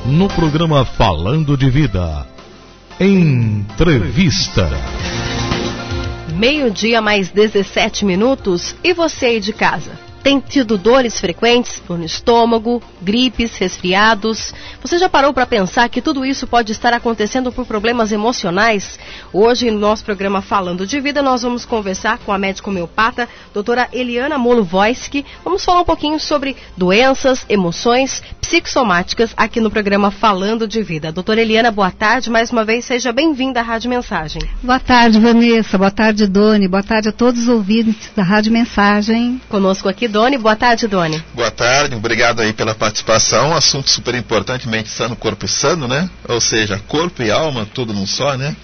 no programa Falando de Vida. Entrevista. 12:17. E você aí de casa? Tem tido dores frequentes, dor no estômago, gripes, resfriados? Você já parou para pensar que tudo isso pode estar acontecendo por problemas emocionais? Hoje, no nosso programa Falando de Vida, nós vamos conversar com a médica homeopata, doutora Eliana Molovoisky. Vamos falar um pouquinho sobre doenças, emoções psicossomáticas aqui no programa Falando de Vida. Doutora Eliana, boa tarde. Mais uma vez, seja bem-vinda à Rádio Mensagem. Boa tarde, Vanessa. Boa tarde, Doni. Boa tarde a todos os ouvintes da Rádio Mensagem. Conosco aqui, Doni. Boa tarde, Doni. Boa tarde, obrigado aí pela participação. Assunto super importante, mente sano, corpo sano, né? Ou seja, corpo e alma, tudo num só, né?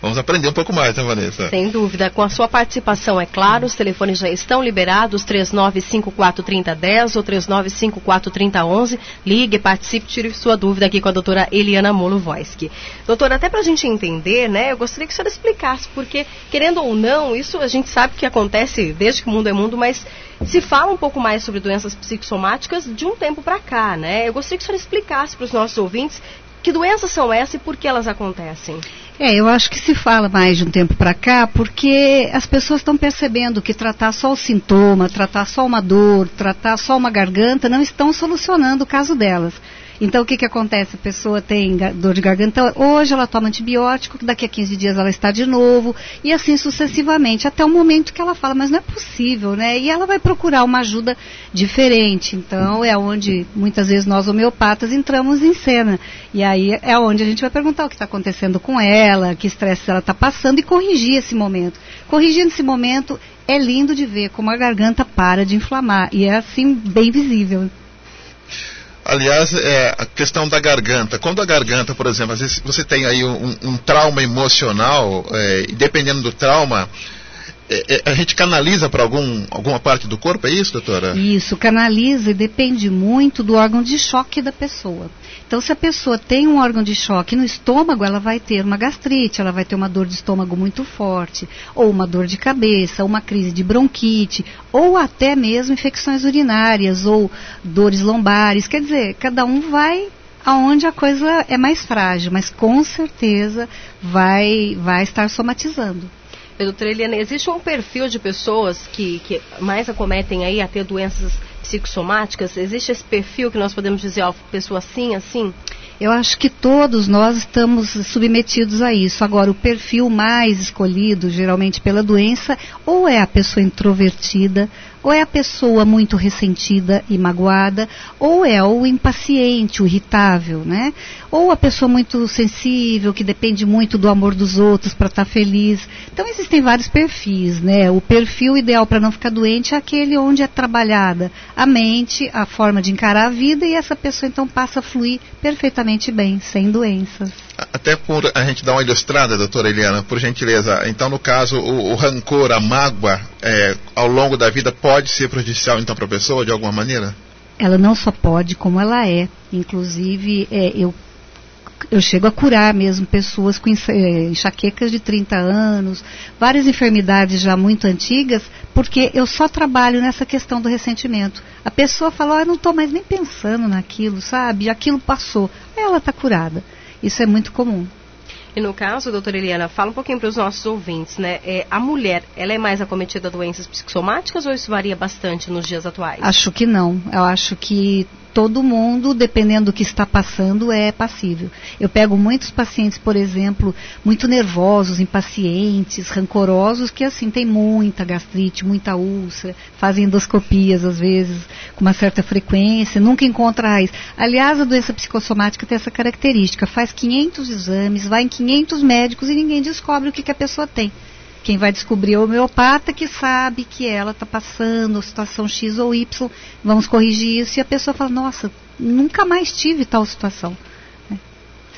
Vamos aprender um pouco mais, né, Vanessa? Sem dúvida. Com a sua participação, é claro, os telefones já estão liberados, 39543010 ou 39543011. Ligue, participe, tire sua dúvida aqui com a doutora Eliana Molovoisky. Doutora, até pra gente entender, né, eu gostaria que a senhora explicasse, porque, querendo ou não, isso a gente sabe que acontece desde que o mundo é mundo, mas se fala um pouco mais sobre doenças psicossomáticas de um tempo pra cá, né? Eu gostaria que a senhora explicasse para os nossos ouvintes que doenças são essas e por que elas acontecem. Eu acho que se fala mais de um tempo para cá porque as pessoas estão percebendo que tratar só o sintoma, tratar só uma dor, tratar só uma garganta não estão solucionando o caso delas. Então o que acontece? A pessoa tem dor de garganta, hoje ela toma antibiótico, daqui a 15 dias ela está de novo, e assim sucessivamente, até o momento que ela fala, mas não é possível, né? E ela vai procurar uma ajuda diferente. Então é onde muitas vezes nós homeopatas entramos em cena. E aí é onde a gente vai perguntar o que está acontecendo com ela, que estresse ela está passando e corrigir esse momento. Corrigindo esse momento, é lindo de ver como a garganta para de inflamar, e é assim bem visível. Aliás, a questão da garganta. Quando a garganta, por exemplo, às vezes você tem aí um trauma emocional, e dependendo do trauma, a gente canaliza para alguma parte do corpo, é isso, doutora? Isso, canaliza e depende muito do órgão de choque da pessoa. Então, se a pessoa tem um órgão de choque no estômago, ela vai ter uma gastrite, ela vai ter uma dor de estômago muito forte, ou uma dor de cabeça, uma crise de bronquite, ou até mesmo infecções urinárias, ou dores lombares. Quer dizer, cada um vai aonde a coisa é mais frágil, mas com certeza vai estar somatizando. Doutora Eliana, existe um perfil de pessoas que mais acometem aí a ter doenças psicossomáticas? Existe esse perfil que nós podemos dizer, pessoa assim? Eu acho que todos nós estamos submetidos a isso. Agora, o perfil mais escolhido, geralmente pela doença, ou é a pessoa introvertida, ou é a pessoa muito ressentida e magoada, ou é o impaciente, o irritável, né? Ou a pessoa muito sensível, que depende muito do amor dos outros para estar feliz. Então, existem vários perfis, né? O perfil ideal para não ficar doente é aquele onde é trabalhada a mente, a forma de encarar a vida, e essa pessoa, então, passa a fluir perfeitamente bem, sem doenças. Até por a gente dar uma ilustrada, doutora Eliana, por gentileza. Então, no caso, o rancor, a mágoa, ao longo da vida pode ser prejudicial, então, para a pessoa, de alguma maneira? Ela não só pode, como ela é. Inclusive, eu chego a curar mesmo pessoas com enxaquecas de 30 anos, várias enfermidades já muito antigas, porque eu só trabalho nessa questão do ressentimento. A pessoa fala, eu não estou mais nem pensando naquilo, sabe? Aquilo passou. Aí ela está curada. Isso é muito comum. E no caso, doutora Eliana, fala um pouquinho para os nossos ouvintes, né? A mulher, ela é mais acometida de doenças psicossomáticas ou isso varia bastante nos dias atuais? Acho que não. Eu acho que todo mundo, dependendo do que está passando, é passível. Eu pego muitos pacientes, por exemplo, muito nervosos, impacientes, rancorosos, que assim, tem muita gastrite, muita úlcera, fazem endoscopias às vezes, com uma certa frequência, nunca encontra raiz. Aliás, a doença psicossomática tem essa característica, faz 500 exames, vai em 500 médicos e ninguém descobre o que a pessoa tem. Quem vai descobrir é o homeopata, que sabe que ela está passando situação X ou Y, vamos corrigir isso, e a pessoa fala, nossa, nunca mais tive tal situação.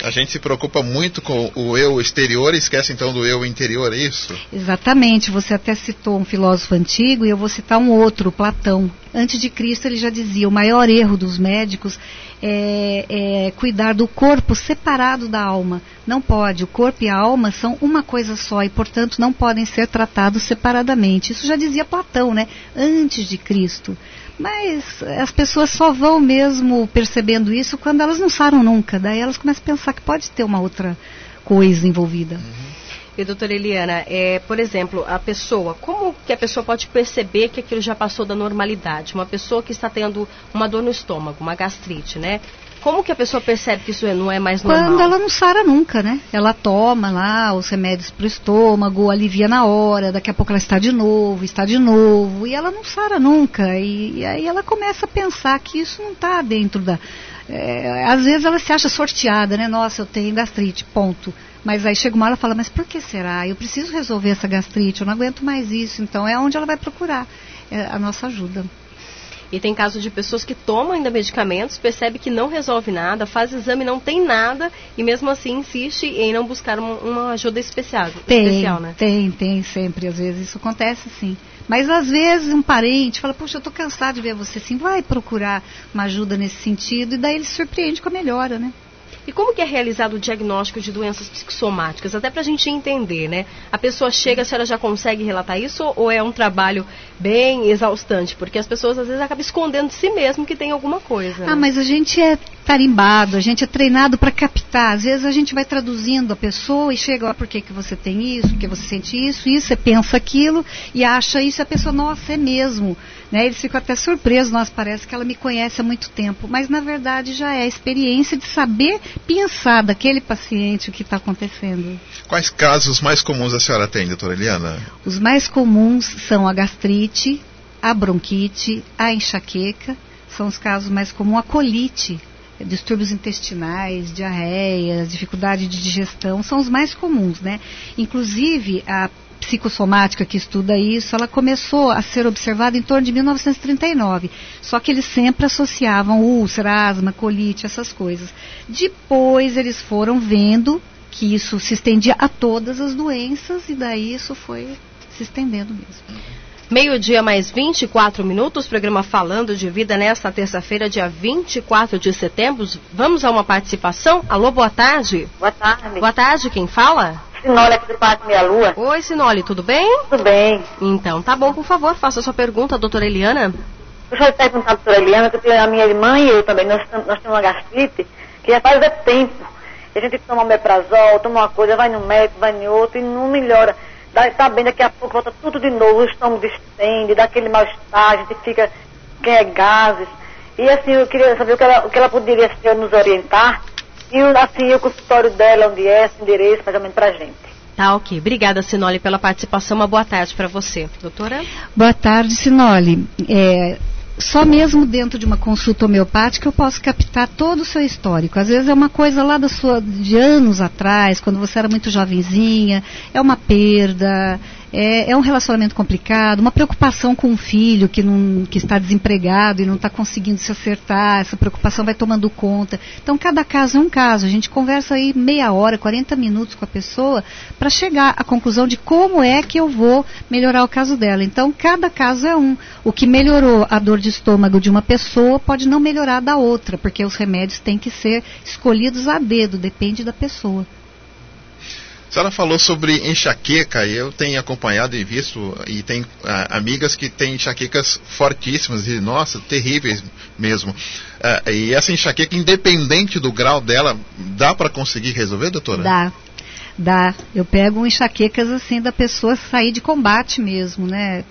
A gente se preocupa muito com o eu exterior e esquece então do eu interior, é isso? Exatamente, você até citou um filósofo antigo e eu vou citar um outro, Platão. Antes de Cristo ele já dizia, o maior erro dos médicos é cuidar do corpo separado da alma. Não pode, o corpo e a alma são uma coisa só e, portanto, não podem ser tratados separadamente. Isso já dizia Platão, né? Antes de Cristo. Mas as pessoas só vão mesmo percebendo isso quando elas não saram nunca. Daí elas começam a pensar que pode ter uma outra coisa envolvida. E doutora Eliana, por exemplo, como que a pessoa pode perceber que aquilo já passou da normalidade? Uma pessoa que está tendo uma dor no estômago, uma gastrite, né? Como que a pessoa percebe que isso não é mais normal? Quando ela não sara nunca, né? Ela toma lá os remédios para o estômago, alivia na hora, daqui a pouco ela está de novo, e ela não sara nunca. E aí ela começa a pensar que isso não está dentro da... às vezes ela se acha sorteada, né? Nossa, eu tenho gastrite, ponto. Mas aí chega uma hora e fala, mas por que será? Eu preciso resolver essa gastrite, eu não aguento mais isso. Então é onde ela vai procurar a nossa ajuda. E tem casos de pessoas que tomam ainda medicamentos, percebe que não resolve nada, faz exame, não tem nada, e mesmo assim insiste em não buscar uma ajuda especial, né? Tem sempre, às vezes isso acontece sim. Mas às vezes um parente fala, poxa, eu estou cansado de ver você assim, vai procurar uma ajuda nesse sentido, e daí ele se surpreende com a melhora, né? E como que é realizado o diagnóstico de doenças psicossomáticas? Até para a gente entender, né? A pessoa chega, a senhora já consegue relatar isso ou é um trabalho bem exaustante? Porque as pessoas às vezes acabam escondendo de si mesmo que tem alguma coisa. Ah, né? Mas a gente é tarimbado, a gente é treinado para captar. Às vezes a gente vai traduzindo a pessoa e chega, por que você tem isso, por que você sente isso, você pensa aquilo e acha isso, e a pessoa, nossa, é mesmo. Né? Eles ficam até surpresos, nossa, parece que ela me conhece há muito tempo, mas na verdade já é a experiência de saber pensar daquele paciente o que está acontecendo. Quais casos mais comuns a senhora tem, doutora Eliana? Os mais comuns são a gastrite, a bronquite, a enxaqueca, são os casos mais comuns, a colite, distúrbios intestinais, diarreias, dificuldade de digestão, são os mais comuns, né? Inclusive, a psicossomática que estuda isso, ela começou a ser observada em torno de 1939, só que eles sempre associavam úlcera, asma, colite, essas coisas. Depois eles foram vendo que isso se estendia a todas as doenças e daí isso foi se estendendo mesmo. 12:24, programa Falando de Vida nesta terça-feira, dia 24 de setembro. Vamos a uma participação? Alô, boa tarde. Boa tarde. Boa tarde, quem fala? Sinoli aqui do Parque Meia Lua. Oi, Sinoli, tudo bem? Tudo bem. Então, tá bom, por favor, faça a sua pergunta, doutora Eliana. Eu já perguntar à doutora Eliana, que a minha irmã e eu também, nós temos uma gastrite que já faz tempo. A gente toma omeprazol, toma uma coisa, vai no médico, vai em outro e não melhora. Tá bem, daqui a pouco volta tudo de novo, o estômago distende, dá aquele mal-estar, a gente fica, quer gases. E assim, eu queria saber o que ela poderia nos orientar. E assim, o consultório dela, onde é, esse endereço, mais ou menos pra gente. Tá, ok. Obrigada, Sinoli, pela participação. Uma boa tarde para você. Doutora? Boa tarde, Sinoli. Só mesmo dentro de uma consulta homeopática eu posso captar todo o seu histórico. Às vezes é uma coisa lá de anos atrás, quando você era muito jovenzinha, é uma perda, é um relacionamento complicado, uma preocupação com um filho que está desempregado e não está conseguindo se acertar, essa preocupação vai tomando conta. Então cada caso é um caso, a gente conversa aí meia hora, 40 minutos com a pessoa para chegar à conclusão de como é que eu vou melhorar o caso dela. Então cada caso é um. O que melhorou a dor de estômago de uma pessoa pode não melhorar da outra, porque os remédios têm que ser escolhidos a dedo, depende da pessoa. A senhora falou sobre enxaqueca, e eu tenho acompanhado e visto, e tem amigas que têm enxaquecas fortíssimas, e nossa, terríveis mesmo. E essa enxaqueca, independente do grau dela, dá para conseguir resolver, doutora? Dá. Eu pego enxaquecas assim da pessoa sair de combate mesmo, né?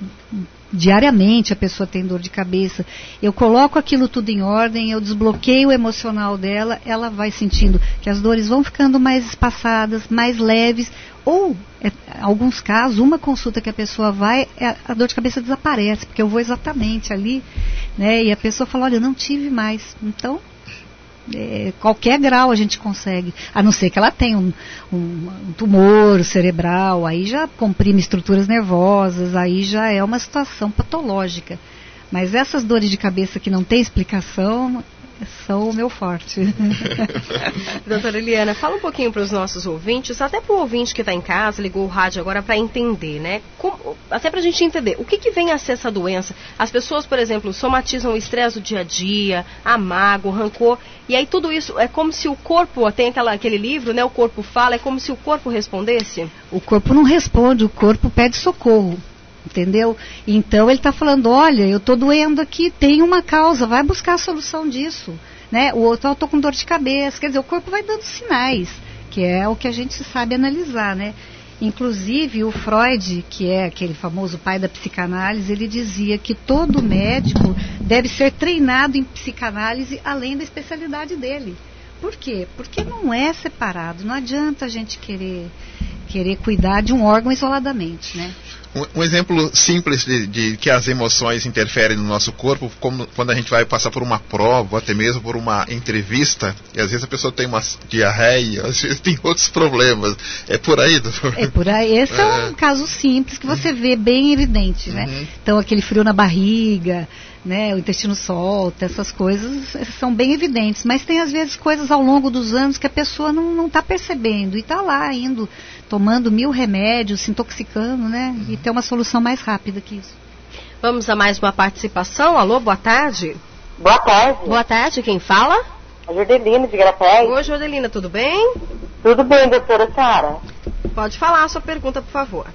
Diariamente a pessoa tem dor de cabeça, eu coloco aquilo tudo em ordem, eu desbloqueio o emocional dela, ela vai sentindo que as dores vão ficando mais espaçadas, mais leves, ou, em alguns casos, uma consulta que a pessoa vai, a dor de cabeça desaparece, porque eu vou exatamente ali, né, e a pessoa fala, olha, eu não tive mais, então... qualquer grau a gente consegue, a não ser que ela tenha um tumor cerebral, aí já comprime estruturas nervosas, aí já é uma situação patológica. Mas essas dores de cabeça que não tem explicação são o meu forte. Doutora Eliana, fala um pouquinho para os nossos ouvintes, até para o ouvinte que está em casa, ligou o rádio agora para entender, né? Até para a gente entender, o que vem a ser essa doença? As pessoas, por exemplo, somatizam o estresse do dia a dia, a mágoa, o rancor, e aí tudo isso é como se o corpo, tem aquele livro, né? O corpo fala, é como se o corpo respondesse? O corpo não responde, o corpo pede socorro. entendeu? Então ele está falando, olha, eu estou doendo aqui, tem uma causa, vai buscar a solução disso, né? O outro, eu estou com dor de cabeça, quer dizer, o corpo vai dando sinais, que é o que a gente sabe analisar, né? Inclusive o Freud, que é aquele famoso pai da psicanálise, ele dizia que todo médico deve ser treinado em psicanálise além da especialidade dele. Por quê? Porque não é separado, não adianta a gente querer cuidar de um órgão isoladamente, né? Um exemplo simples de que as emoções interferem no nosso corpo, como quando a gente vai passar por uma prova, ou até mesmo por uma entrevista, e às vezes a pessoa tem uma diarreia, às vezes tem outros problemas. É por aí, doutor? É por aí. Esse é um caso simples que você vê bem evidente, né? Então, aquele frio na barriga, né, o intestino solta, essas coisas são bem evidentes, mas tem às vezes coisas ao longo dos anos que a pessoa não está percebendo e está lá indo, tomando 1000 remédios, se intoxicando, né, e ter uma solução mais rápida que isso. Vamos a mais uma participação. Alô, boa tarde. Boa tarde. Boa tarde, quem fala? A Jordelina de Grapéis. Oi, Jordelina, tudo bem? Tudo bem, doutora Sara? Pode falar a sua pergunta, por favor.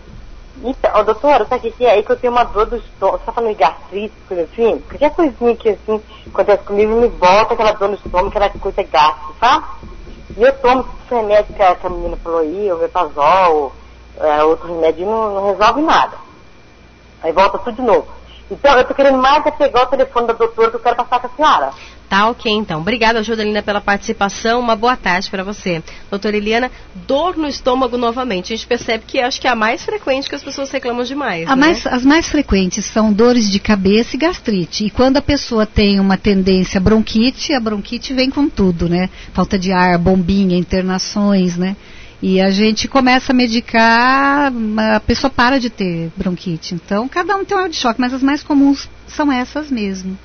Então, doutora, sabe o que é? É que eu tenho uma dor do estômago, você tá falando de gastrite, coisa assim? Qualquer coisinha que assim acontece comigo me volta aquela dor no estômago, aquela coisa gástrica, sabe? E eu tomo esse remédio que a menina falou aí, o Mepazol, outro remédio, não resolve nada. Aí volta tudo de novo. Então, eu tô querendo mais pegar o telefone da doutora que eu quero passar com a senhora. Tá, ok, então. Obrigada, Jordelina, pela participação. Uma boa tarde para você. Doutora Eliana, dor no estômago novamente. A gente percebe que acho que é a mais frequente que as pessoas reclamam demais, né? As mais frequentes são dores de cabeça e gastrite. E quando a pessoa tem uma tendência à bronquite, a bronquite vem com tudo, né? Falta de ar, bombinha, internações, né? E a gente começa a medicar, a pessoa para de ter bronquite. Então, cada um tem um ar de choque, mas as mais comuns são essas mesmo.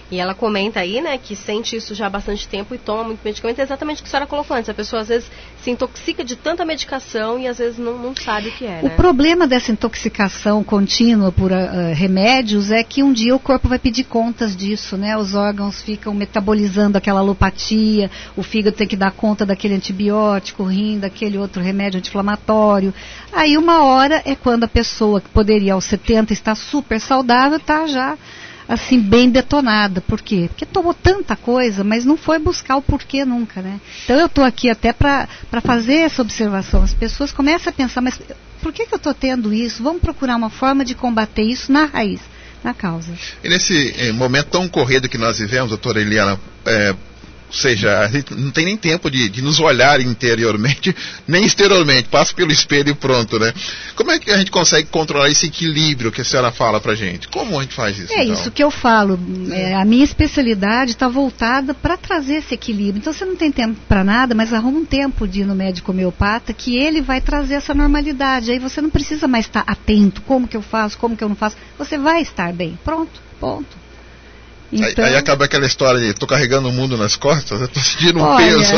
E ela comenta aí, né, que sente isso já há bastante tempo e toma muito medicamento. É exatamente o que a senhora colocou antes. A pessoa às vezes se intoxica de tanta medicação e às vezes não sabe o que é, né? O problema dessa intoxicação contínua por remédios é que um dia o corpo vai pedir contas disso, né? Os órgãos ficam metabolizando aquela alopatia, o fígado tem que dar conta daquele antibiótico, o rim daquele outro remédio anti-inflamatório. Aí uma hora é quando a pessoa que poderia aos 70 estar super saudável, está já assim, bem detonada. Por quê? Porque tomou tanta coisa, mas não foi buscar o porquê nunca, né? Então eu estou aqui até para fazer essa observação. As pessoas começam a pensar, mas por que eu estou tendo isso? Vamos procurar uma forma de combater isso na raiz, na causa. E nesse momento tão corrido que nós vivemos, doutora Eliana, ou seja, a gente não tem nem tempo de nos olhar interiormente, nem exteriormente, passa pelo espelho e pronto, né? Como é que a gente consegue controlar esse equilíbrio que a senhora fala pra gente? Como a gente faz isso? É então? Isso que eu falo, a minha especialidade está voltada para trazer esse equilíbrio. Então você não tem tempo para nada, mas arruma um tempo de ir no médico homeopata que ele vai trazer essa normalidade. Aí você não precisa mais estar atento, como que eu faço, como que eu não faço. Você vai estar bem, pronto, ponto. Então... Aí acaba aquela história de estou carregando o mundo nas costas, estou sentindo um peso.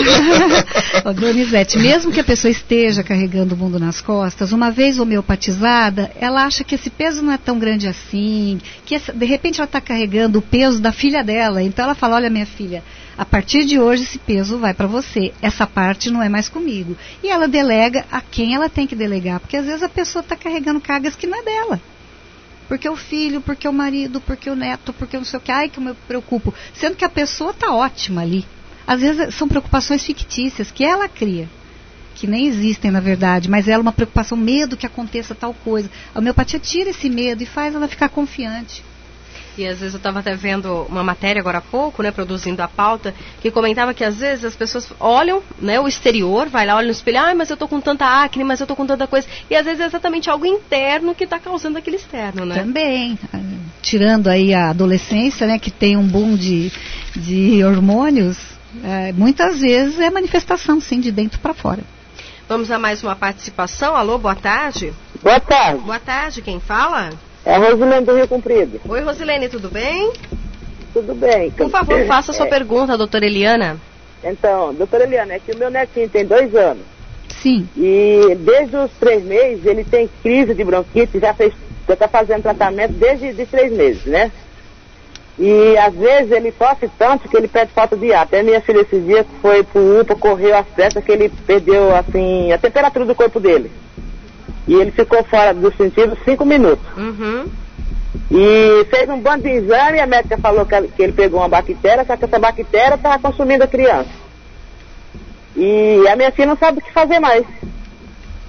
Donizete, mesmo que a pessoa esteja carregando o mundo nas costas, uma vez homeopatizada, ela acha que esse peso não é tão grande assim, que de repente ela está carregando o peso da filha dela. Então ela fala, olha minha filha, a partir de hoje esse peso vai para você, essa parte não é mais comigo. E ela delega a quem ela tem que delegar, porque às vezes a pessoa está carregando cargas que não é dela. Porque o filho, porque o marido, porque o neto, porque não sei o que, ai que eu me preocupo. Sendo que a pessoa está ótima ali. Às vezes são preocupações fictícias que ela cria, que nem existem na verdade, mas ela é uma preocupação, medo que aconteça tal coisa. A homeopatia tira esse medo e faz ela ficar confiante. E às vezes eu estava até vendo uma matéria agora há pouco, né, produzindo a pauta, que comentava que às vezes as pessoas olham, né, o exterior, vai lá, olha no espelho, mas eu tô com tanta acne, mas eu tô com tanta coisa, e às vezes é exatamente algo interno que está causando aquele externo, né? Também, tirando aí a adolescência, né, que tem um boom de hormônios, muitas vezes é manifestação, sim, de dentro para fora. Vamos a mais uma participação. Alô, boa tarde. Boa tarde. Boa tarde, quem fala? É a Rosilene do Rio Comprido. Oi, Rosilene, tudo bem? Tudo bem. Por favor, faça a sua pergunta, doutora Eliana. Então, doutora Eliana, é que o meu netinho tem 2 anos. Sim. E desde os 3 meses ele tem crise de bronquite, já está fazendo tratamento desde 3 meses, né? E às vezes ele tosse tanto que ele perde falta de ar. Até minha filha esses dias foi pro UPA, correu às pressas que ele perdeu assim a temperatura do corpo dele. E ele ficou fora do sentido 5 minutos. Uhum. E fez um bando de exame e a médica falou que ele pegou uma bactéria, só que essa bactéria estava consumindo a criança. E a minha filha não sabe o que fazer mais.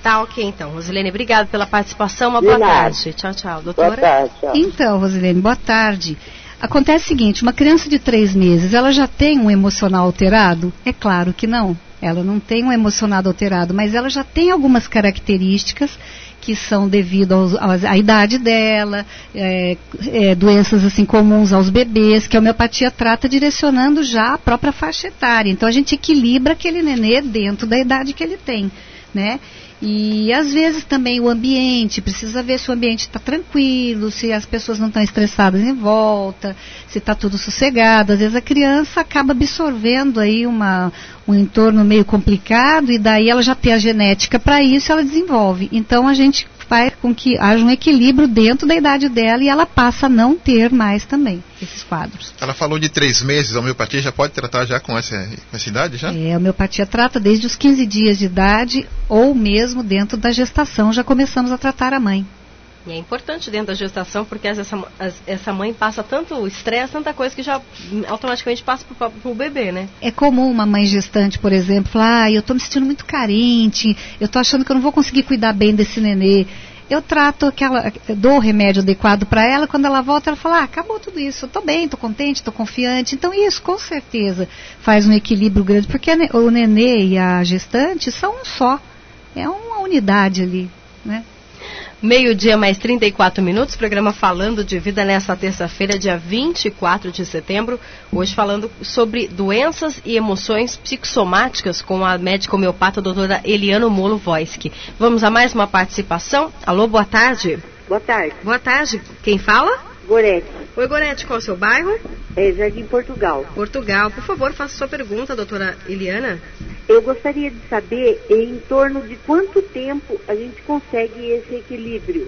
Tá, ok, então. Rosilene, obrigada pela participação. Uma boa tarde. Tchau, tchau. Doutora? Boa tarde, tchau. Então, Rosilene, boa tarde. Acontece o seguinte, uma criança de 3 meses, ela já tem um emocional alterado? É claro que não. Ela não tem um emocional alterado, mas ela já tem algumas características que são devido à idade dela, doenças assim comuns aos bebês, que a homeopatia trata direcionando já a própria faixa etária. Então a gente equilibra aquele nenê dentro da idade que ele tem, né? E às vezes também o ambiente, precisa ver se o ambiente está tranquilo, se as pessoas não estão estressadas em volta, se está tudo sossegado. Às vezes a criança acaba absorvendo aí um entorno meio complicado e daí ela já tem a genética para isso, ela desenvolve. Então a gente faz com que haja um equilíbrio dentro da idade dela e ela passa a não ter mais também esses quadros. Ela falou de 3 meses, a homeopatia já pode tratar já com essa idade já? A homeopatia trata desde os 15 dias de idade ou mesmo dentro da gestação já começamos a tratar a mãe. E é importante dentro da gestação porque essa mãe passa tanto estresse, tanta coisa que já automaticamente passa pro bebê, né? É comum uma mãe gestante, por exemplo, falar, eu estou me sentindo muito carente, eu estou achando que eu não vou conseguir cuidar bem desse nenê. Eu dou o remédio adequado para ela, quando ela volta, ela fala, acabou tudo isso, eu estou bem, estou contente, estou confiante. Então isso, com certeza, faz um equilíbrio grande, porque o nenê e a gestante são um só, é uma unidade ali, né? 12:00 mais 34 minutos, programa Falando de Vida nessa terça-feira, dia 24 de setembro. Hoje falando sobre doenças e emoções psicossomáticas com a médica homeopata doutora Eliana Molo Voisky. Vamos a mais uma participação. Alô, boa tarde. Boa tarde. Boa tarde. Quem fala? Gorete. Oi, Gorete, qual é o seu bairro? É Jardim Portugal. Portugal. Por favor, faça sua pergunta, doutora Eliana. Eu gostaria de saber em torno de quanto tempo a gente consegue esse equilíbrio.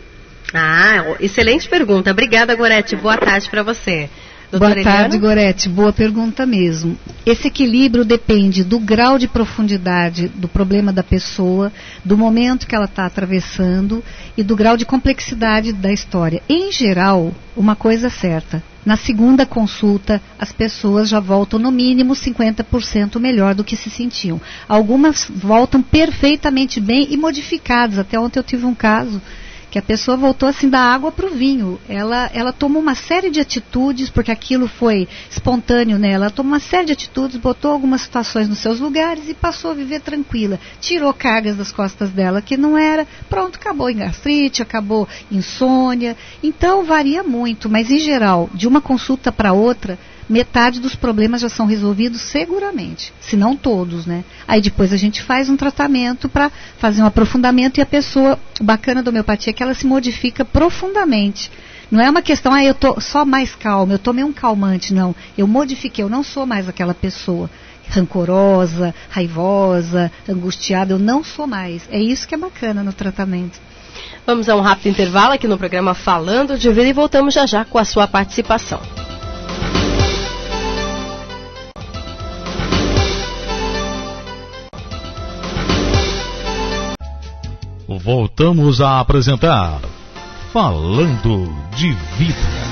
Excelente pergunta. Obrigada, Gorete. Boa tarde para você. Doutora Boa tarde, Eliana? Gorete. Boa pergunta mesmo. Esse equilíbrio depende do grau de profundidade do problema da pessoa, do momento que ela está atravessando e do grau de complexidade da história. Em geral, uma coisa é certa. Na segunda consulta, as pessoas já voltam no mínimo 50% melhor do que se sentiam. Algumas voltam perfeitamente bem e modificadas. Até ontem eu tive um caso que a pessoa voltou assim da água para o vinho. Ela tomou uma série de atitudes, porque aquilo foi espontâneo nela. Ela tomou uma série de atitudes, botou algumas situações nos seus lugares e passou a viver tranquila. Tirou cargas das costas dela que não era. Pronto, acabou em gastrite, acabou insônia. Então varia muito, mas em geral, de uma consulta para outra, metade dos problemas já são resolvidos seguramente, se não todos, né? Aí depois a gente faz um tratamento para fazer um aprofundamento e a pessoa, o bacana da homeopatia é que ela se modifica profundamente. Não é uma questão, eu tô só mais calma, eu tomei um calmante, não. Eu modifiquei, eu não sou mais aquela pessoa rancorosa, raivosa, angustiada, eu não sou mais. É isso que é bacana no tratamento. Vamos a um rápido intervalo aqui no programa Falando de Vida e voltamos já já com a sua participação. Voltamos a apresentar Falando de Vida.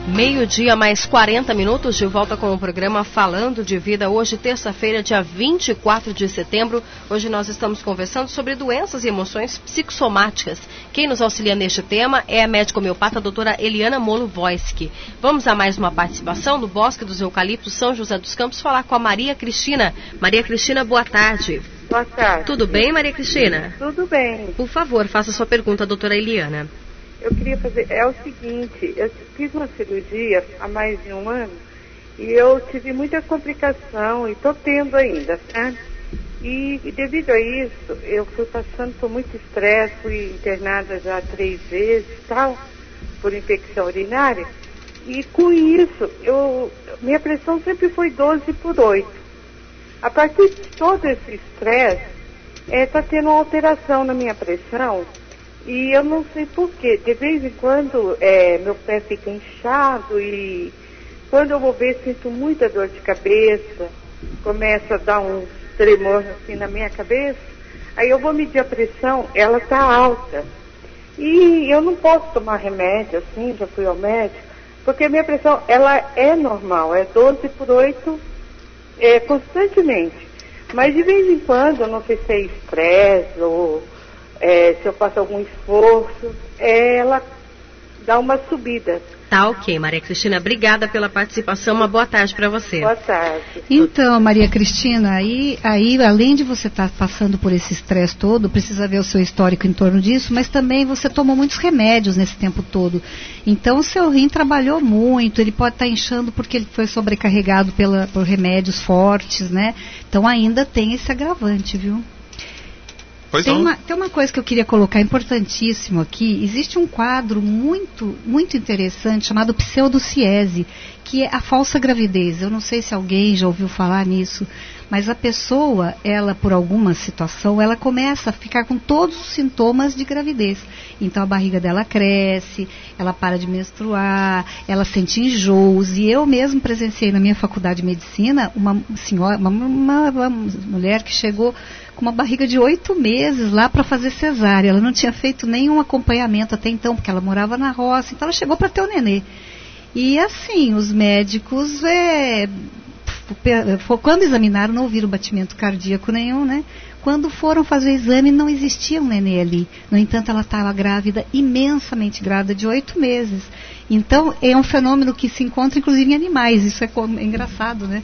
12:00 mais 40 minutos, de volta com o programa Falando de Vida. Hoje, terça-feira, dia 24 de setembro. Hoje nós estamos conversando sobre doenças e emoções psicossomáticas. Quem nos auxilia neste tema é a médica homeopata doutora Eliana Molo Voisky. Vamos a mais uma participação do Bosque dos Eucaliptos, São José dos Campos, falar com a Maria Cristina. Maria Cristina, boa tarde. Boa tarde. Tudo bem, Maria Cristina? Tudo bem. Por favor, faça sua pergunta à doutora Eliana. Eu queria fazer, é o seguinte, eu fiz uma cirurgia há mais de um ano e eu tive muita complicação e estou tendo ainda, certo? E devido a isso, eu fui passando por muito estresse, fui internada já 3 vezes, tal, por infecção urinária, e com isso, minha pressão sempre foi 12/8. A partir de todo esse estresse, está tendo uma alteração na minha pressão e eu não sei porquê. De vez em quando meu pé fica inchado e quando eu vou ver sinto muita dor de cabeça, começa a dar uns tremores assim na minha cabeça. Aí eu vou medir a pressão, ela está alta. E eu não posso tomar remédio assim, já fui ao médico, porque a minha pressão, ela é normal, é 12/8 constantemente. Mas de vez em quando, eu não sei se é estresse ou se eu faço algum esforço, ela dá uma subida. Tá ok, Maria Cristina, obrigada pela participação, uma boa tarde para você. Boa tarde. Então, Maria Cristina, aí além de você estar passando por esse estresse todo, precisa ver o seu histórico em torno disso, mas também você tomou muitos remédios nesse tempo todo. Então, o seu rim trabalhou muito, ele pode estar inchando porque ele foi sobrecarregado por remédios fortes, né? Então, ainda tem esse agravante, viu? Tem uma coisa que eu queria colocar importantíssimo aqui. Existe um quadro muito, muito interessante chamado pseudociese, que é a falsa gravidez. Eu não sei se alguém já ouviu falar nisso, mas a pessoa, ela por alguma situação, ela começa a ficar com todos os sintomas de gravidez. Então a barriga dela cresce, ela para de menstruar, ela sente enjoos. E eu mesmo presenciei na minha faculdade de medicina uma senhora, uma mulher que chegou com uma barriga de 8 meses lá para fazer cesárea. Ela não tinha feito nenhum acompanhamento até então, porque ela morava na roça, então ela chegou para ter o nenê. E assim, os médicos, quando examinaram, não ouviram batimento cardíaco nenhum, né? Quando foram fazer o exame, não existia um nenê ali. No entanto, ela estava grávida, imensamente grávida, de 8 meses. Então, é um fenômeno que se encontra, inclusive, em animais. Isso é engraçado, né?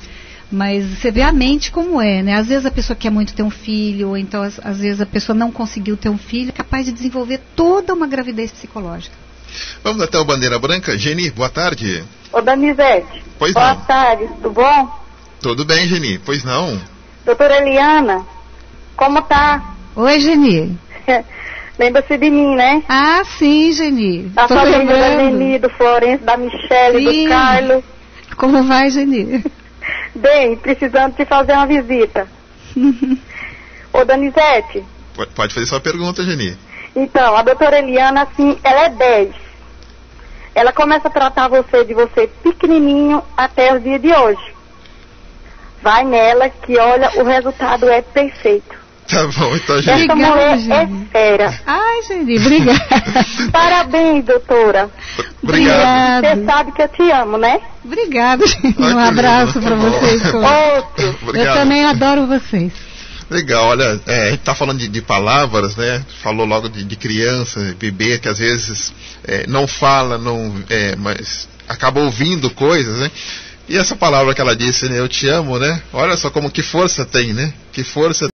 Mas você vê a mente como é, né? Às vezes a pessoa quer muito ter um filho, ou então às vezes a pessoa não conseguiu ter um filho, é capaz de desenvolver toda uma gravidez psicológica. Vamos até o Bandeira Branca. Geni, boa tarde. Ô, Donizete. Pois boa não. tarde, tudo bom? Tudo bem, Geni, pois não. Doutora Eliana, como tá? Oi, Geni. Lembra-se de mim, né? Ah, sim, Geni. Da família da Geni, do Florencio, da Michele, do Carlos. Como vai, Geni? Bem, precisando te fazer uma visita. Ô, Donizete. Pode fazer sua pergunta, Geni. Então, a doutora Eliana, assim, ela é 10. Ela começa a tratar de você pequenininho até o dia de hoje. Vai nela que, olha, o resultado é perfeito. Tá bom, então, Geni. Essa mulher é fera. Ai, Geni, obrigada. Parabéns, doutora. Obrigado. Você sabe que eu te amo, né? Obrigada, Geni. Um abraço para vocês todos. Outro. Eu também adoro vocês. Legal, olha, a gente está falando de palavras, né? Falou logo de criança, bebê, que às vezes não fala, mas acaba ouvindo coisas, né? E essa palavra que ela disse, né? Eu te amo, né? Olha só como que força tem, né? Que força